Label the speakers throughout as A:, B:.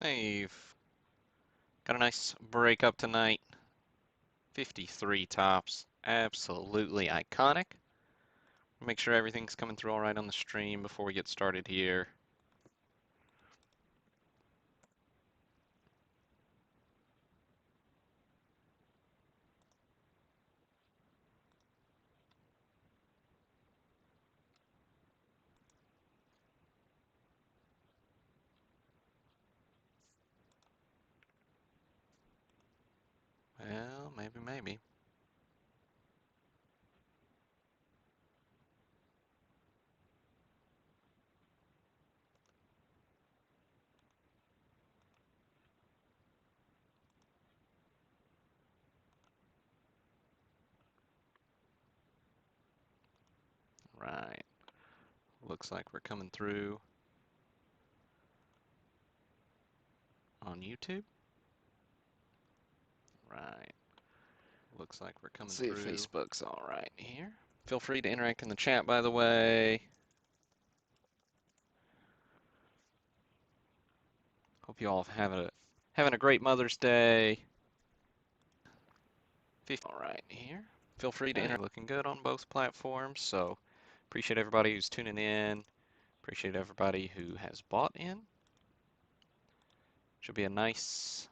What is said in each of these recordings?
A: Hey, got a nice break up tonight. 53 tops. Absolutely iconic. Make sure everything's coming through all right on the stream before we get started here. Well, maybe. Right. Looks like we're coming through on YouTube. Right. Looks like we're coming
B: See if
A: through.
B: Facebook's all right here.
A: Feel free to interact in the chat, by the way. Hope you all having a great Mother's Day.
B: All right here.
A: Feel free to
B: Okay.
A: interact. Looking good on both platforms, so appreciate everybody who's tuning in. Appreciate everybody who has bought in. Should be a nice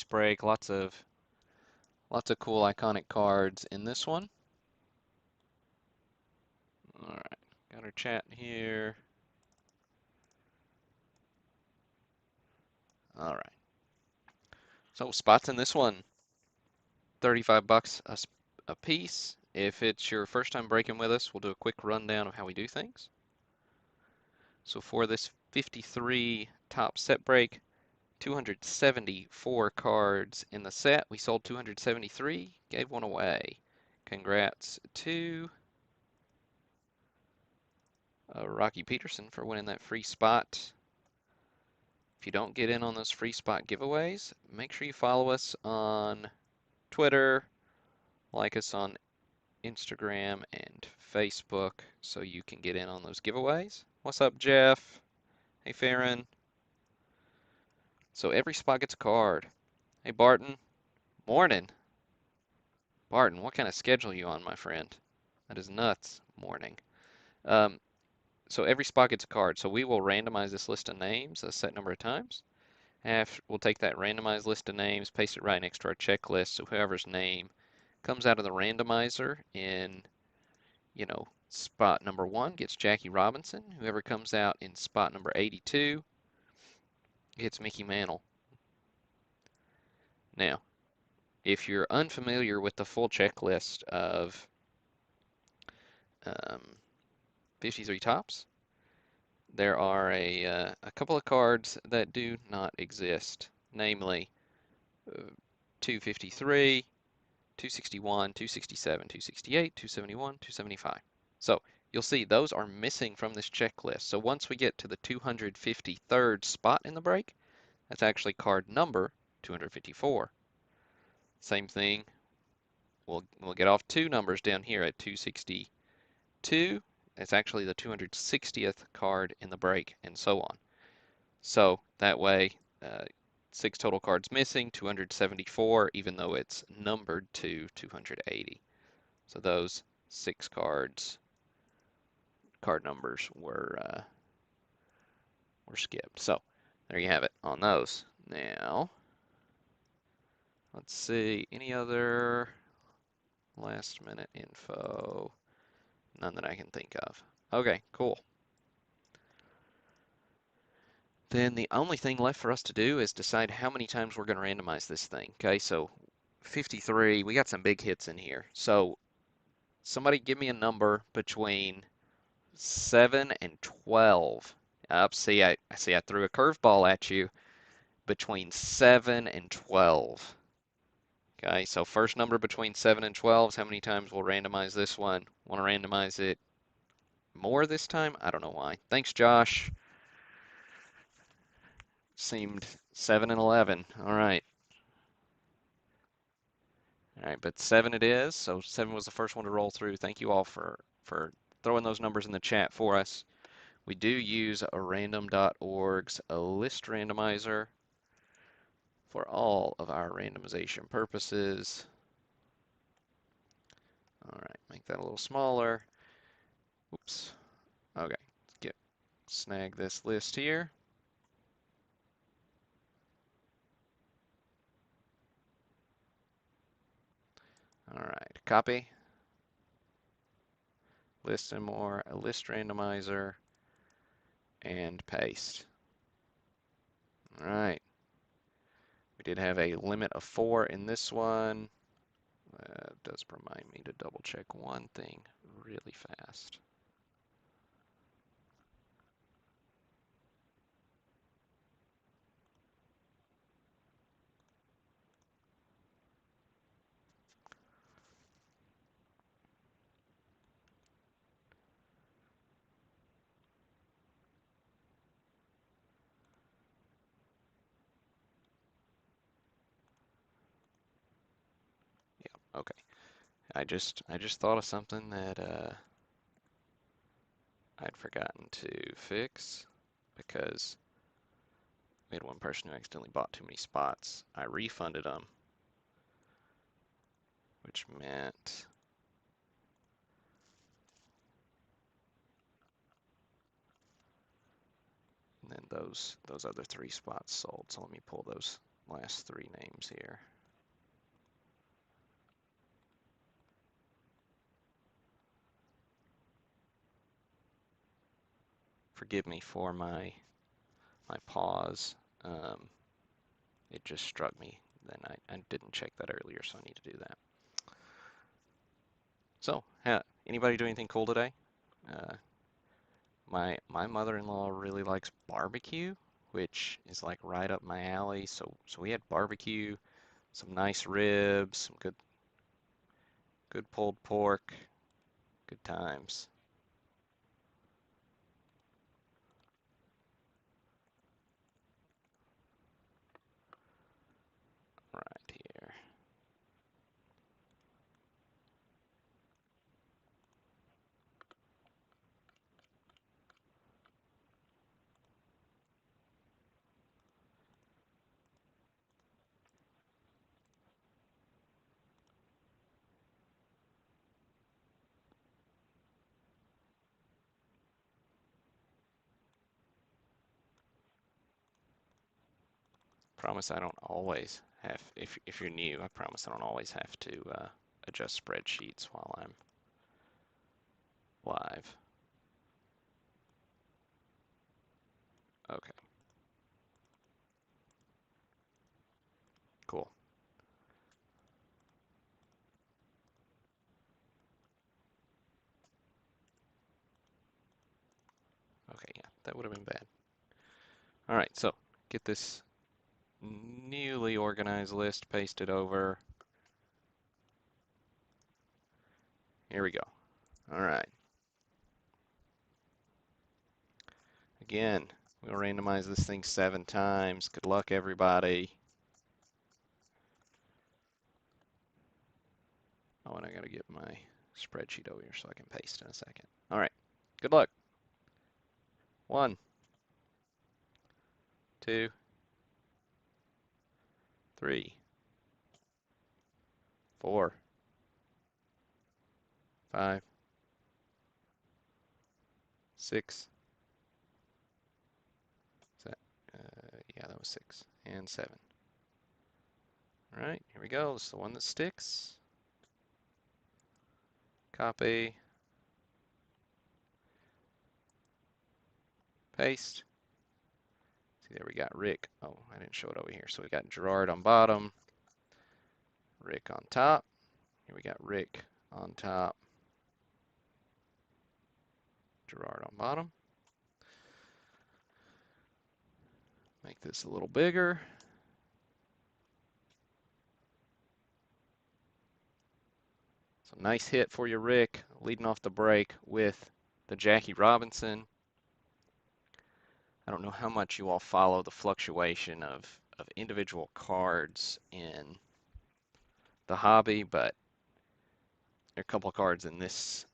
A: break. Lots of cool iconic cards in this one. All right, got our chat here. All right. So spots in this one, 35 bucks a piece. If it's your first time breaking with us, we'll do a quick rundown of how we do things. So for this 53 top set break, 274 cards in the set. We sold 273, gave one away. Congrats to Rocky Peterson for winning that free spot. If you don't get in on those free spot giveaways, make sure you follow us on Twitter, like us on Instagram and Facebook so you can get in on those giveaways. What's up, Jeff? Hey, Farron. So every spot gets a card. Hey, Barton. Morning. Barton, what kind of schedule you on, my friend? That is nuts. Morning. Um, so every spot gets a card. So we will randomize this list of names a set number of times. We'll take that randomized list of names, paste it right next to our checklist. So whoever's name comes out of the randomizer in, spot number 1 gets Jackie Robinson. Whoever comes out in spot number 82 gets Mickey Mantle. Now, if you're unfamiliar with the full checklist of 53 tops, there are a couple of cards that do not exist, namely 253, 261, 267, 268, 271, 275. So you'll see those are missing from this checklist. So once we get to the 253rd spot in the break, that's actually card number 254. Same thing, we'll get off 2 numbers down here at 262. It's actually the 260th card in the break, and so on. So that way, 6 total cards missing, 274, even though it's numbered to 280. So those 6 card numbers were skipped. So there you have it on those. Now, let's see, any other last minute info? None that I can think of. Okay, cool. Then the only thing left for us to do is decide how many times we're going to randomize this thing. Okay, so 53, we got some big hits in here. So somebody give me a number between 7 and 12. Up, see, I threw a curveball at you between 7 and 12. Okay, so first number between 7 and 12 is how many times we'll randomize this one. Want to randomize it more this time? I don't know why. Thanks, Josh. Seemed 7 and 11. All right. All right, but 7 it is. So 7 was the first one to roll through. Thank you all for throwing those numbers in the chat for us. We do use a random.org's a list randomizer for all of our randomization purposes. All right, make that a little smaller. Oops. Okay, let's snag this list here. All right, copy, list and more, a list randomizer, and paste. All right, we did have a limit of 4 in this one. That does remind me to double check one thing really fast. Yeah, okay. I just thought of something that I'd forgotten to fix because we had one person who accidentally bought too many spots. I refunded them, which meant and then those other 3 spots sold. So let me pull those last 3 names here. Forgive me for my pause. Um, it just struck me. Then I didn't check that earlier, so I need to do that. So, anybody do anything cool today? Uh, my mother-in-law really likes barbecue, which is like right up my alley. So we had barbecue, some nice ribs, some good pulled pork, good times. Right here. Promise I don't always have, if you're new, I promise I don't always have to adjust spreadsheets while I'm live. Okay, cool. Okay, yeah, that would have been bad. All right, so get this newly organized list pasted over. Here we go. All right. Again, we'll randomize this thing 7 times. Good luck, everybody. Oh, and I gotta get my spreadsheet over here so I can paste in a second. All right. Good luck. 1, 2, 3, 4, 5, 6. Is that, yeah, that was 6 and 7. All right, here we go. This is the one that sticks. Copy, paste. See, there we got Rick. Oh, I didn't show it over here. So we got Gerard on bottom, Rick on top. Here we got Rick on top, Gerard on bottom. Make this a little bigger. So nice hit for you, Rick, leading off the break with the Jackie Robinson. I don't know how much you all follow the fluctuation of individual cards in the hobby, but there are a couple of cards in this,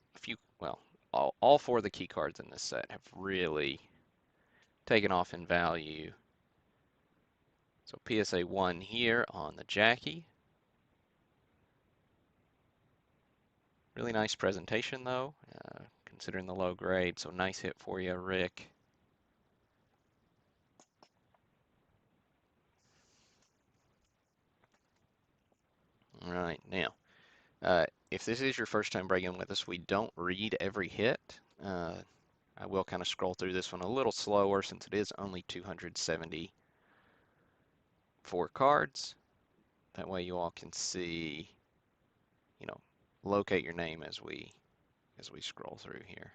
A: well, all four of the key cards in this set have really taken off in value. So PSA 1 here on the Jackie. Really nice presentation though, considering the low grade. So nice hit for you, Rick. All right, now, if this is your first time breaking with us, we don't read every hit. I will kind of scroll through this one a little slower since it is only 274 cards. That way you all can see, you know, locate your name as we scroll through here.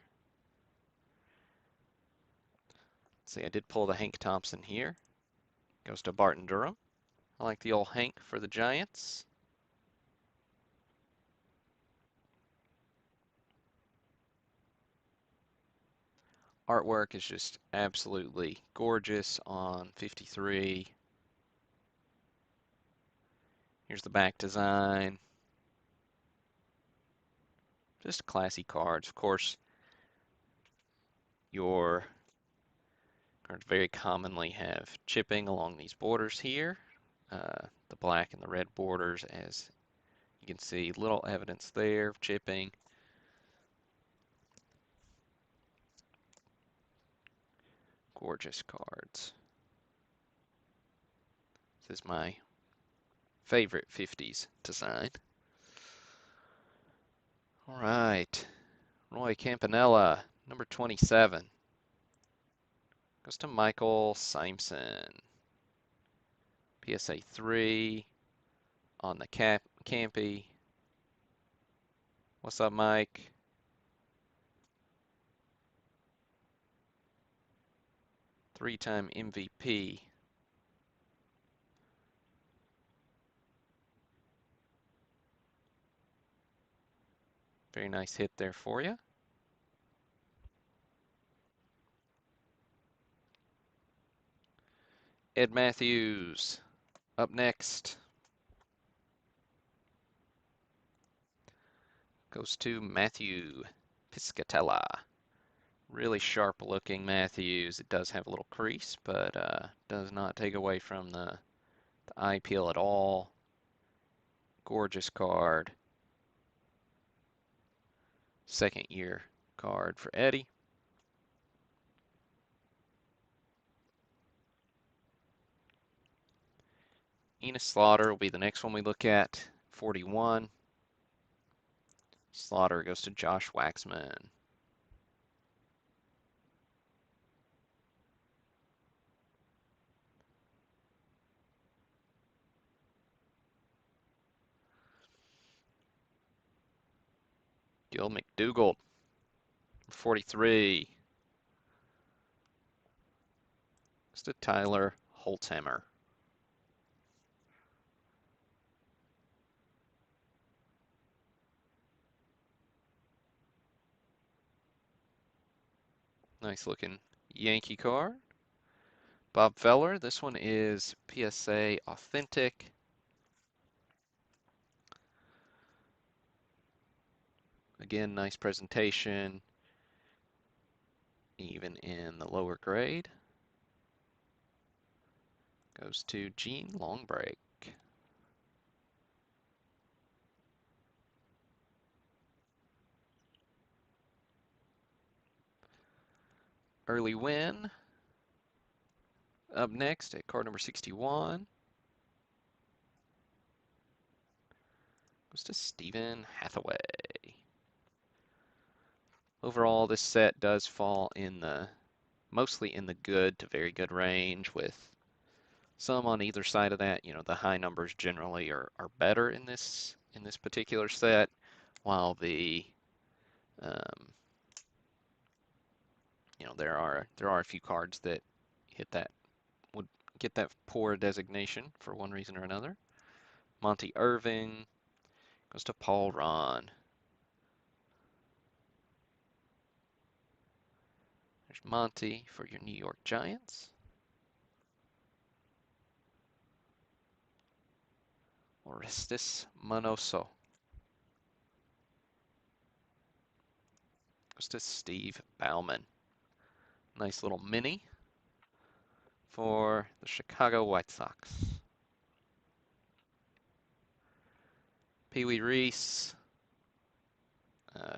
A: See, I did pull the Hank Thompson here. Goes to Barton Durham. I like the old Hank for the Giants. Artwork is just absolutely gorgeous on 53. Here's the back design. Just classy cards. Of course, your cards very commonly have chipping along these borders here. The black and the red borders, as you can see, little evidence there of chipping. Gorgeous cards. This is my favorite 50s design. All right, Roy Campanella, number 27. Goes to Michael Simpson. PSA 3 on the Campy. What's up, Mike? Three-time MVP. Very nice hit there for you. Ed Matthews up next. Goes to Matthew Piscatella. Really sharp looking Matthews. It does have a little crease, but does not take away from the eye peel at all. Gorgeous card. Second year card for Eddie. Enos Slaughter will be the next one we look at. 41. Slaughter goes to Josh Waxman. Gil McDougald, 43. Goes to Tyler Holtzhammer. Nice looking Yankee card. Bob Feller, this one is PSA Authentic. Again, nice presentation, even in the lower grade. Goes to Gene Longbreak. Early win. Up next at card number 61. Goes to Stephen Hathaway. Overall, this set does fall in the mostly in the good to very good range, with some on either side of that. You know, the high numbers generally are better in this particular set, while the you know, there are a few cards that hit that would get that poor designation for one reason or another. Monty Irving goes to Paul Ron. There's Monty for your New York Giants. Orestes Manoso goes to Steve Bauman. Nice little mini for the Chicago White Sox. Pee Wee Reese,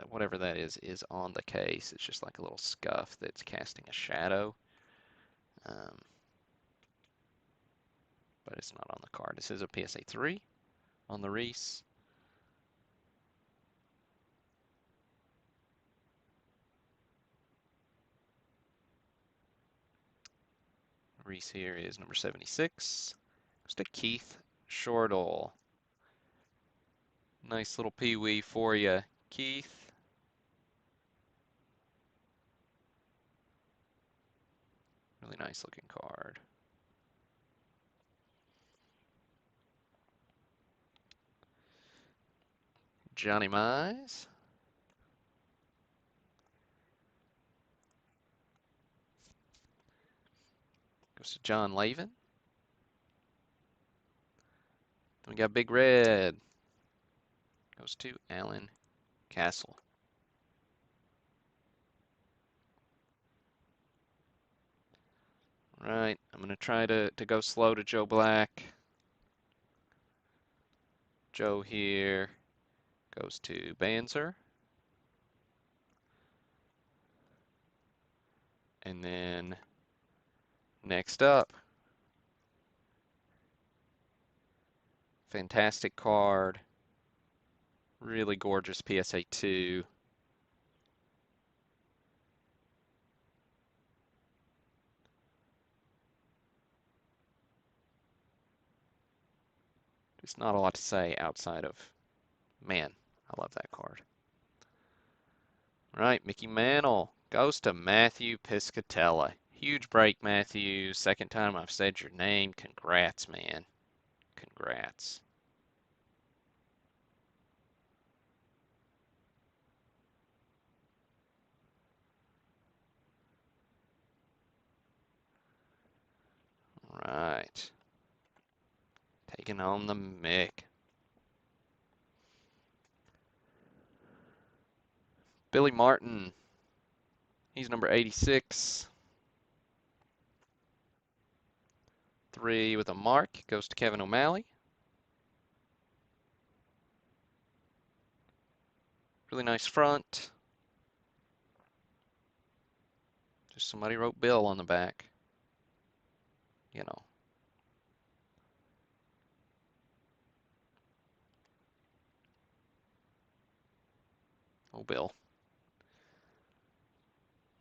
A: whatever that is on the case. It's just like a little scuff that's casting a shadow. Um, but it's not on the card. This is a PSA 3 on the Reese. Reese here is number 76. Goes to Keith Shortle. Nice little Pee-wee for you, Keith. Really nice looking card. Johnny Mize. Goes to John Lavin. Then we got Big Red. Goes to Alan Castle. Right, I'm going to try to go slow to Joe Black. Joe here goes to Banzer. And then next up, fantastic card. Really gorgeous PSA 2. Just not a lot to say outside of, man, I love that card. All right, Mickey Mantle goes to Matthew Piscatella. Huge break, Matthew. Second time I've said your name. Congrats, man. Congrats. All right. Taking on the Mick. Billy Martin. He's number 86. 3 with a mark. Goes to Kevin O'Malley. Really nice front. Just somebody wrote Bill on the back. You know. Oh, Bill.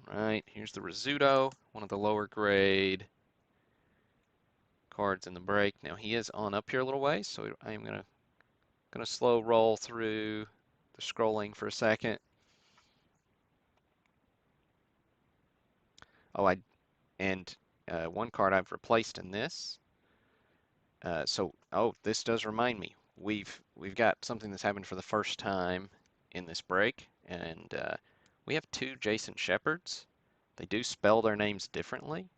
A: Right, here's the Rizzuto, one of the lower grade cards in the break. Now he is on up here a little ways, so I am gonna slow roll through the scrolling for a second. Oh, one card I've replaced in this. This does remind me. We've got something that's happened for the first time in this break, and we have 2 Jason Shepherds. They do spell their names differently.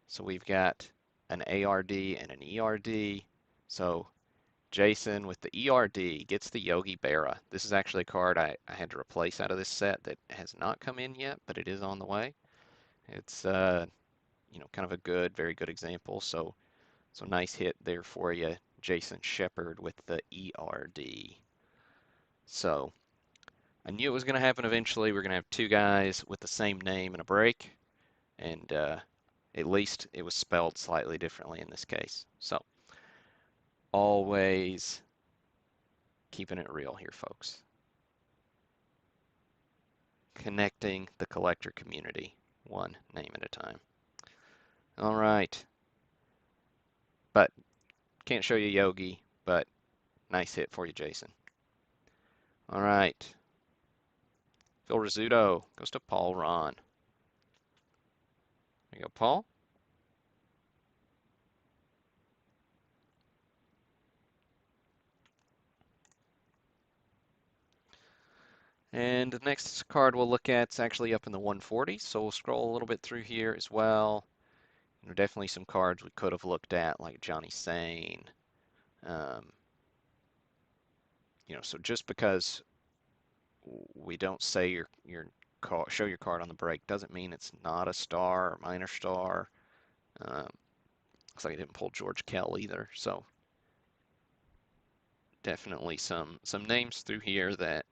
A: So we've got an ARD and an ERD. So Jason with the ERD gets the Yogi Berra. This is actually a card I had to replace out of this set that has not come in yet, but it is on the way. It's kind of a good, very good example. So nice hit there for you, Jason Shepard with the ERD. So I knew it was going to happen eventually. We're going to have 2 guys with the same name in a break, and at least it was spelled slightly differently in this case. So always keeping it real here, folks. Connecting the collector community, one name at a time. All right. But can't show you Yogi, but nice hit for you, Jason. All right. Phil Rizzuto goes to Paul Ron. There you go, Paul. And the next card we'll look at is actually up in the 140s, so we'll scroll a little bit through here as well. Definitely some cards we could have looked at, like Johnny Sane. Um, so just because we don't say your show your card on the break doesn't mean it's not a star or minor star. Um, Looks like I didn't pull George Kell either, so definitely some names through here that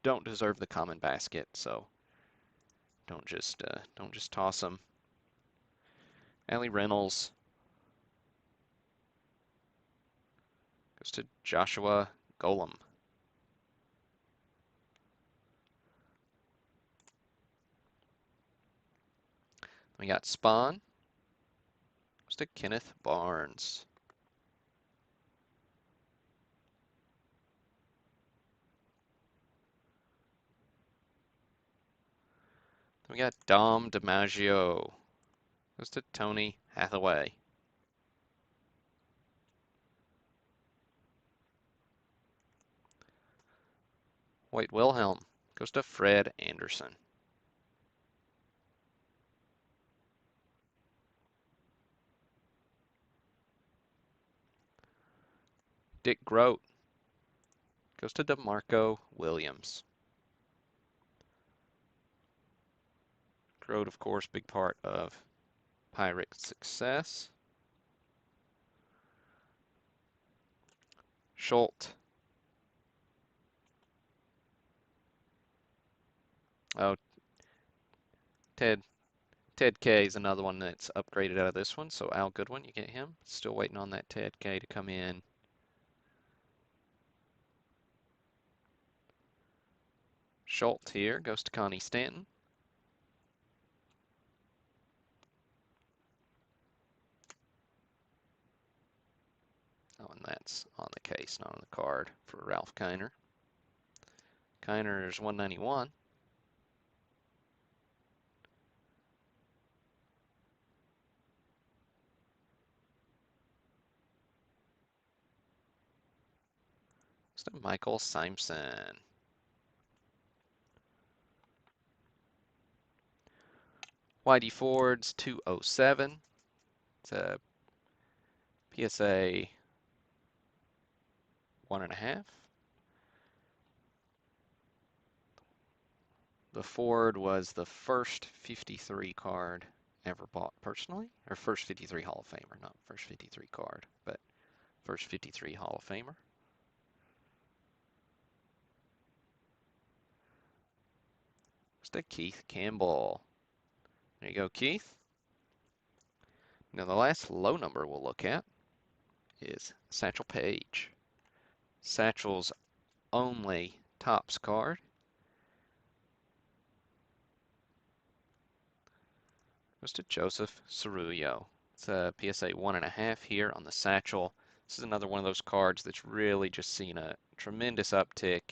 A: don't deserve the common basket. So don't just toss them. Allie Reynolds goes to Joshua Golem. We got Spawn goes to Kenneth Barnes. We got Dom DiMaggio goes to Tony Hathaway. White Wilhelm goes to Fred Anderson. Dick Groat goes to DeMarco Williams. Groat, of course, big part of Pirate success. Schultz. Oh, Ted. Ted K is another one that's upgraded out of this one. So Al Goodwin, you get him. Still waiting on that Ted K to come in. Schultz here goes to Connie Stanton. Oh, and that's on the case, not on the card for Ralph Kiner. Kiner's 191. Goes to Michael Simpson. Whitey Ford's 207. It's a PSA 1.5. The Ford was the first 53 card ever bought personally, or first 53 Hall of Famer, not first 53 card, but first 53 Hall of Famer. Just a Keith Campbell. There you go, Keith. Now the last low number we'll look at is Satchel Paige. Satchel's only Topps card. Goes to Joseph Cerullo. It's a PSA 1.5 here on the Satchel. This is another one of those cards that's really just seen a tremendous uptick.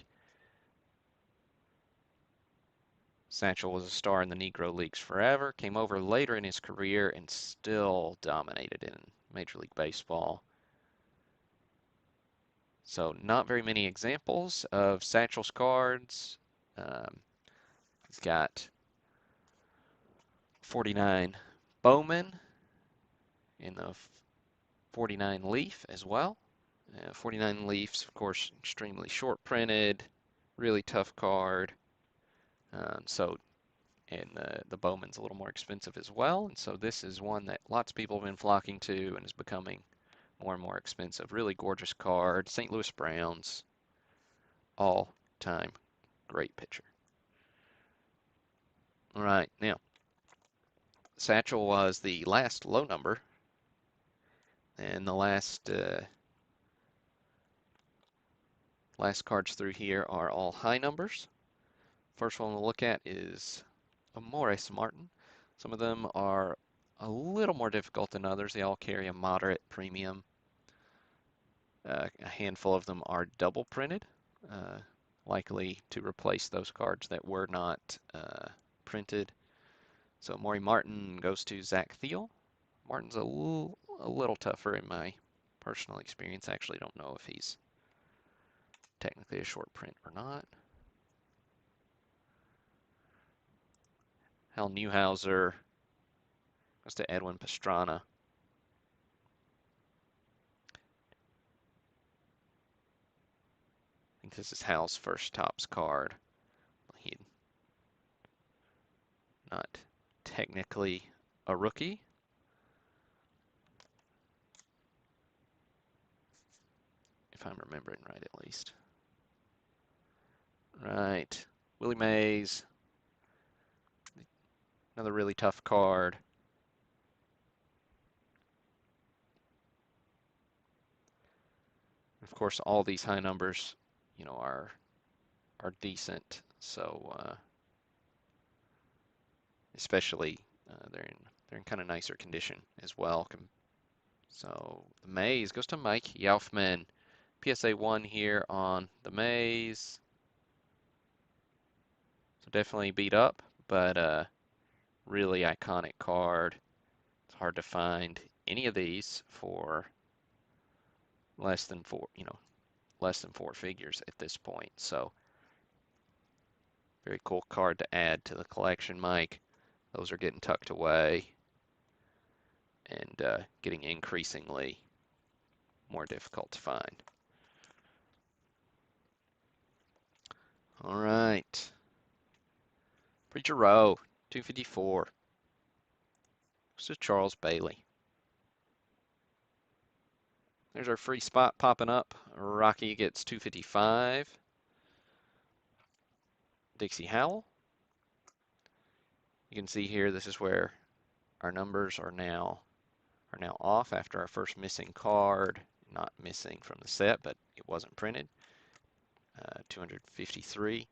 A: Satchel was a star in the Negro Leagues forever, came over later in his career and still dominated in Major League Baseball. So not very many examples of Satchel's cards. He's got 49 Bowman in the 49 Leaf as well. 49 Leafs, of course, extremely short printed, really tough card. So, and the Bowman's a little more expensive as well. And so this is one that lots of people have been flocking to and is becoming more and more expensive. Really gorgeous card. St. Louis Browns, all time great pitcher. All right, now Satchel was the last low number, and the last cards through here are all high numbers. First one we'll look at is Amores Martin. Some of them are a little more difficult than others. They all carry a moderate premium. A handful of them are double printed, likely to replace those cards that were not printed. So Maury Martin goes to Zach Thiel. Martin's a little tougher in my personal experience. I actually don't know if he's technically a short print or not. Hal Newhouser goes to Edwin Pastrana. I think this is Hal's first Topps card. He not technically a rookie. If I'm remembering right, at least. Right. Willie Mays, another really tough card. Of course, all these high numbers, are decent. So especially they're in kind of nicer condition as well. So the Mays goes to Mike Yaufman. PSA 1 here on the Mays. So definitely beat up, but really iconic card. It's hard to find any of these for less than less than four figures at this point. So very cool card to add to the collection, Mike. Those are getting tucked away and getting increasingly more difficult to find. All right. Preacher Row, 254. This is Charles Bailey. There's our free spot popping up. Rocky gets 255. Dixie Howell. You can see here this is where our numbers are now off after our first missing card. Not missing from the set, but it wasn't printed. 253.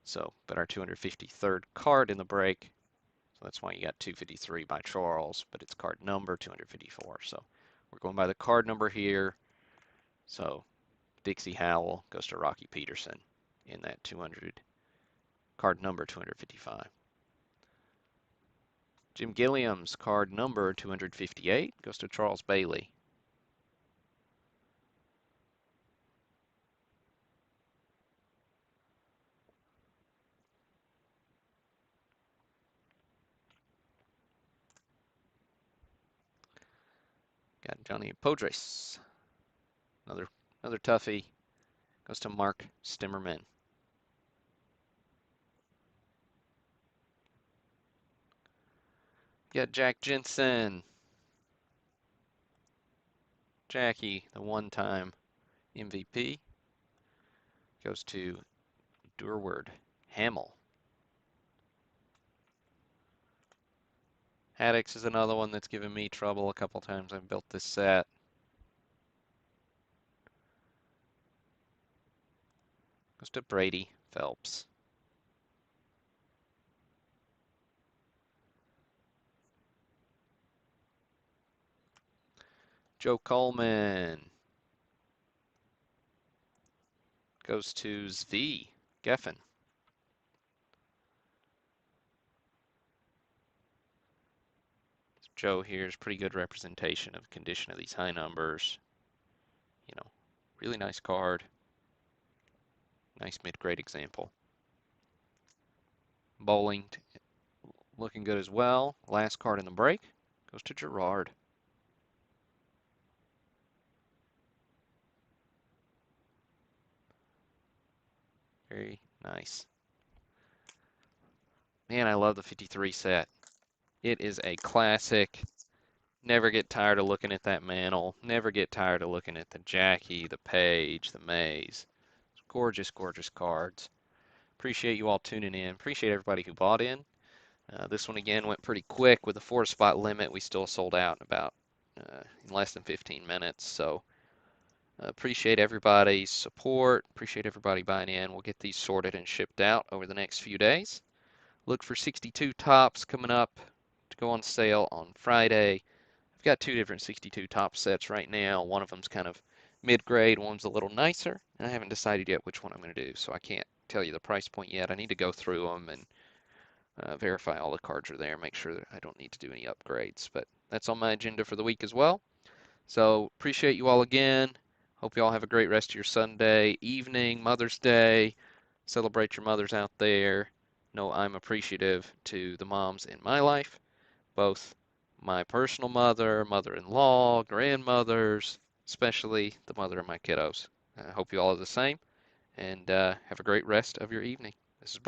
A: So, but our 253rd card in the break. So that's why you got 253 by Charles, but it's card number 254. So we're going by the card number here. So Dixie Howell goes to Rocky Peterson in that 200 card number 255. Jim Gilliam's card number 258 goes to Charles Bailey. Got Johnny Podres. Another another toughie goes to Mark Stimmerman. Got Jack Jensen. Jackie, the one-time MVP, goes to Durward Hamill. Haddix is another one that's given me trouble a couple times I've built this set. Goes to Brady Phelps. Joe Coleman goes to Zvi Geffen. Joe here is pretty good representation of condition of these high numbers. You know, really nice card. Nice mid-grade example. Bowling looking good as well. Last card in the break goes to Gerard. Very nice. Man, I love the 53 set. It is a classic. Never get tired of looking at that mantle. Never get tired of looking at the Jackie, the Page, the Maze. Gorgeous, gorgeous cards. Appreciate you all tuning in. Appreciate everybody who bought in. This one again went pretty quick with the 4 spot limit. We still sold out in less than 15 minutes. So appreciate everybody's support. Appreciate everybody buying in. We'll get these sorted and shipped out over the next few days. Look for 62 tops coming up to go on sale on Friday. I've got 2 different 62 top sets right now. One of them's kind of mid-grade, one's a little nicer, and I haven't decided yet which one I'm going to do, so I can't tell you the price point yet. I need to go through them and verify all the cards are there, make sure that I don't need to do any upgrades, but that's on my agenda for the week as well. So appreciate you all again. Hope you all have a great rest of your Sunday evening, Mother's Day. Celebrate your mothers out there. Know I'm appreciative to the moms in my life, both my personal mother, mother-in-law, grandmothers, especially the mother of my kiddos. I hope you all are the same, and have a great rest of your evening. This is